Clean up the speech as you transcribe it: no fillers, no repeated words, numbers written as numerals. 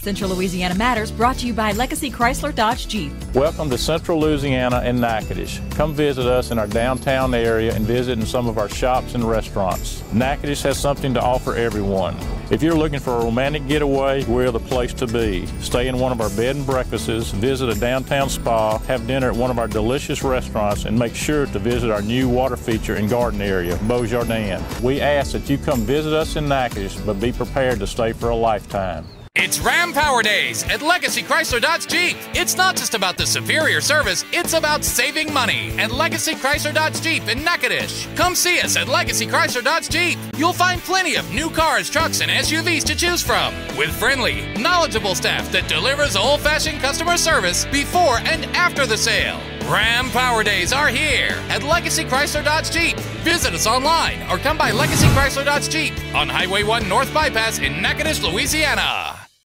Central Louisiana Matters brought to you by Legacy Chrysler Dodge Jeep. Welcome to Central Louisiana and Natchitoches. Come visit us in our downtown area and visit in some of our shops and restaurants. Natchitoches has something to offer everyone. If you're looking for a romantic getaway, we're the place to be. Stay in one of our bed and breakfasts, visit a downtown spa, have dinner at one of our delicious restaurants, and make sure to visit our new water feature and garden area, Beau Jardin. We ask that you come visit us in Natchitoches, but be prepared to stay for a lifetime. It's Ram Power Days at Legacy Chrysler Dodge Jeep. It's not just about the superior service, it's about saving money at Legacy Chrysler Dodge Jeep in Natchitoches. Come see us at Legacy Chrysler Dodge Jeep. You'll find plenty of new cars, trucks, and SUVs to choose from, with friendly, knowledgeable staff that delivers old-fashioned customer service before and after the sale. Ram Power Days are here at Legacy Chrysler Dodge Jeep. Visit us online or come by Legacy Chrysler Dodge Jeep on Highway 1 North Bypass in Natchitoches, Louisiana.